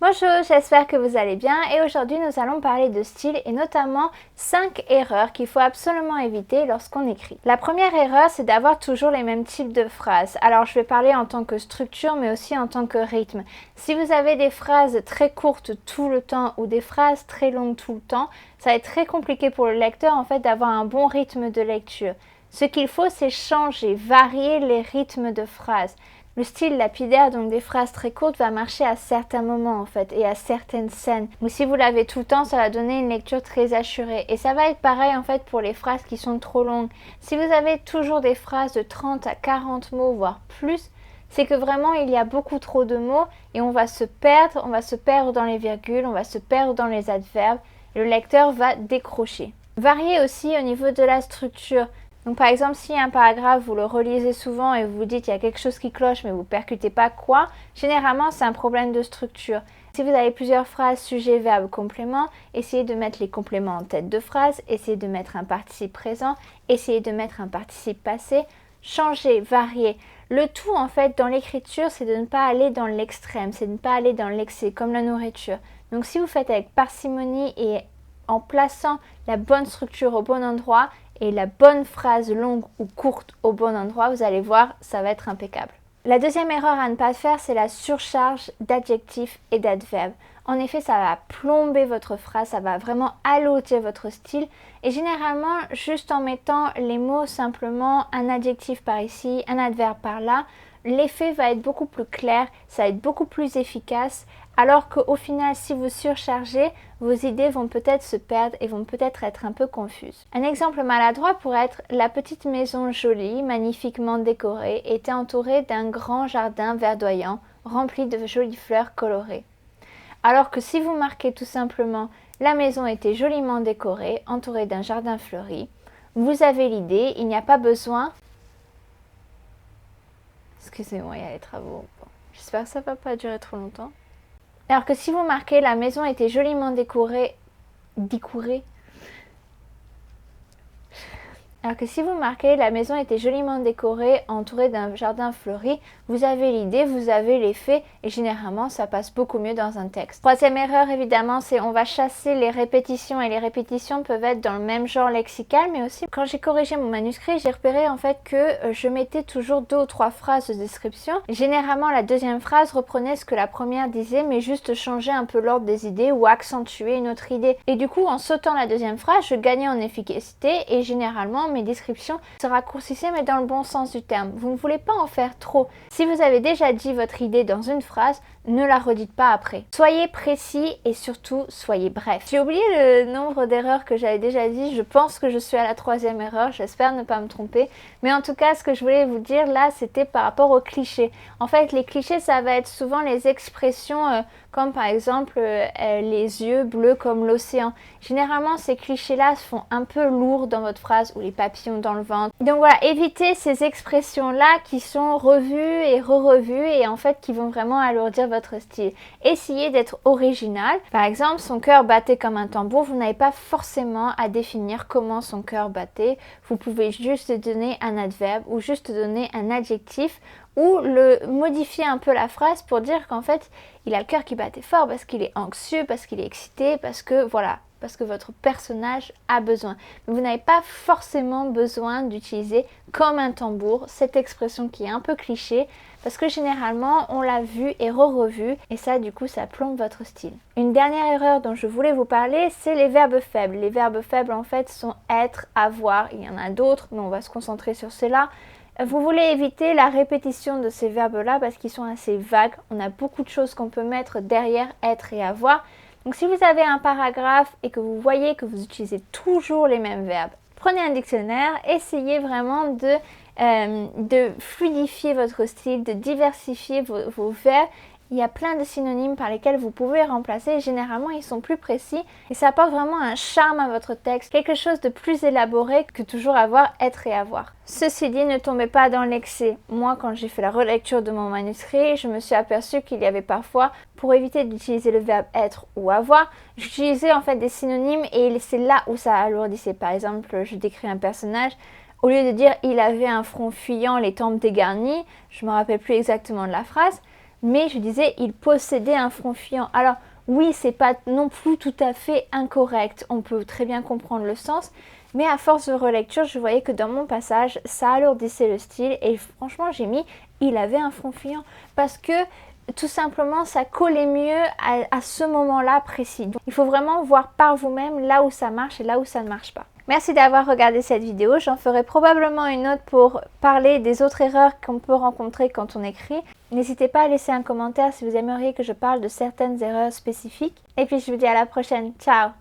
Bonjour, j'espère que vous allez bien et aujourd'hui nous allons parler de style et notamment 5 erreurs qu'il faut absolument éviter lorsqu'on écrit. La première erreur, c'est d'avoir toujours les mêmes types de phrases. Alors je vais parler en tant que structure mais aussi en tant que rythme. Si vous avez des phrases très courtes tout le temps ou des phrases très longues tout le temps, ça va être très compliqué pour le lecteur en fait d'avoir un bon rythme de lecture. Ce qu'il faut, c'est changer, varier les rythmes de phrases. Le style lapidaire, donc des phrases très courtes, va marcher à certains moments en fait et à certaines scènes. Mais si vous l'avez tout le temps, ça va donner une lecture très assurée. Et ça va être pareil en fait pour les phrases qui sont trop longues. Si vous avez toujours des phrases de 30 à 40 mots, voire plus, c'est que vraiment il y a beaucoup trop de mots et on va se perdre dans les virgules, on va se perdre dans les adverbes et le lecteur va décrocher. Variez aussi au niveau de la structure. Donc par exemple, si un paragraphe, vous le relisez souvent et vous vous dites il y a quelque chose qui cloche mais vous ne percutez pas quoi, généralement c'est un problème de structure. Si vous avez plusieurs phrases, sujet, verbe, complément, essayez de mettre les compléments en tête de phrase, essayez de mettre un participe présent, essayez de mettre un participe passé, changez, variez. Le tout en fait dans l'écriture, c'est de ne pas aller dans l'extrême, c'est de ne pas aller dans l'excès comme la nourriture. Donc si vous faites avec parcimonie et en plaçant la bonne structure au bon endroit, et la bonne phrase longue ou courte au bon endroit, vous allez voir, ça va être impeccable. La deuxième erreur à ne pas faire, c'est la surcharge d'adjectifs et d'adverbes. En effet, ça va plomber votre phrase, ça va vraiment alourdir votre style. Et généralement, juste en mettant les mots simplement, un adjectif par ici, un adverbe par là, l'effet va être beaucoup plus clair, ça va être beaucoup plus efficace. Alors qu'au final, si vous surchargez, vos idées vont peut-être se perdre et vont peut-être être un peu confuses. Un exemple maladroit pourrait être la petite maison jolie, magnifiquement décorée, était entourée d'un grand jardin verdoyant, rempli de jolies fleurs colorées. Alors que si vous marquez tout simplement la maison était joliment décorée, entourée d'un jardin fleuri, vous avez l'idée, il n'y a pas besoin... Excusez-moi, il y a les travaux. Bon, j'espère que ça ne va pas durer trop longtemps. Alors que si vous marquez la maison était joliment décorée, entourée d'un jardin fleuri, vous avez l'idée, vous avez l'effet et généralement ça passe beaucoup mieux dans un texte. Troisième erreur évidemment, c'est on va chasser les répétitions et les répétitions peuvent être dans le même genre lexical mais aussi quand j'ai corrigé mon manuscrit, j'ai repéré en fait que je mettais toujours 2 ou 3 phrases de description. Généralement la deuxième phrase reprenait ce que la première disait mais juste changeait un peu l'ordre des idées ou accentuait une autre idée. Et du coup en sautant la deuxième phrase, je gagnais en efficacité et généralement mes descriptions se raccourcissaient mais dans le bon sens du terme. Vous ne voulez pas en faire trop. Si vous avez déjà dit votre idée dans une phrase, ne la redites pas après. Soyez précis et surtout soyez bref. J'ai oublié le nombre d'erreurs que j'avais déjà dit. Je pense que je suis à la 3e erreur. J'espère ne pas me tromper. Mais en tout cas, ce que je voulais vous dire là, c'était par rapport aux clichés. En fait, les clichés, ça va être souvent les expressions comme par exemple les yeux bleus comme l'océan. Généralement, ces clichés-là se font un peu lourds dans votre phrase ou les papillons dans le ventre. Donc voilà, évitez ces expressions-là qui sont revues et re-revues et en fait qui vont vraiment alourdir votre style. Essayez d'être original. Par exemple, son cœur battait comme un tambour. Vous n'avez pas forcément à définir comment son cœur battait. Vous pouvez juste donner un adverbe ou juste donner un adjectif ou modifier un peu la phrase pour dire qu'en fait, il a le cœur qui battait fort parce qu'il est anxieux, parce qu'il est excité, parce que voilà, parce que votre personnage a besoin. Mais vous n'avez pas forcément besoin d'utiliser comme un tambour cette expression qui est un peu cliché parce que généralement on l'a vue et re-revue et ça du coup ça plombe votre style. Une dernière erreur dont je voulais vous parler, c'est les verbes faibles. Les verbes faibles en fait sont être, avoir, il y en a d'autres mais on va se concentrer sur ceux-là. Vous voulez éviter la répétition de ces verbes-là parce qu'ils sont assez vagues. On a beaucoup de choses qu'on peut mettre derrière être et avoir. Donc si vous avez un paragraphe et que vous voyez que vous utilisez toujours les mêmes verbes, prenez un dictionnaire, essayez vraiment de fluidifier votre style, de diversifier vos verbes. Il y a plein de synonymes par lesquels vous pouvez remplacer. Généralement, ils sont plus précis et ça apporte vraiment un charme à votre texte, quelque chose de plus élaboré que toujours avoir, être et avoir. Ceci dit, ne tombez pas dans l'excès. Moi, quand j'ai fait la relecture de mon manuscrit, je me suis aperçue qu'il y avait parfois, pour éviter d'utiliser le verbe être ou avoir, j'utilisais en fait des synonymes et c'est là où ça alourdissait. Par exemple, je décris un personnage. Au lieu de dire « il avait un front fuyant, les tempes dégarnies », je ne me rappelle plus exactement de la phrase, mais je disais il possédait un front fuyant. Alors oui, c'est pas non plus tout à fait incorrect, on peut très bien comprendre le sens, mais à force de relecture, je voyais que dans mon passage, ça alourdissait le style et franchement j'ai mis il avait un front fuyant parce que tout simplement ça collait mieux à ce moment-là précis. Donc, il faut vraiment voir par vous-même là où ça marche et là où ça ne marche pas. Merci d'avoir regardé cette vidéo, j'en ferai probablement une autre pour parler des autres erreurs qu'on peut rencontrer quand on écrit. N'hésitez pas à laisser un commentaire si vous aimeriez que je parle de certaines erreurs spécifiques. Et puis je vous dis à la prochaine, ciao!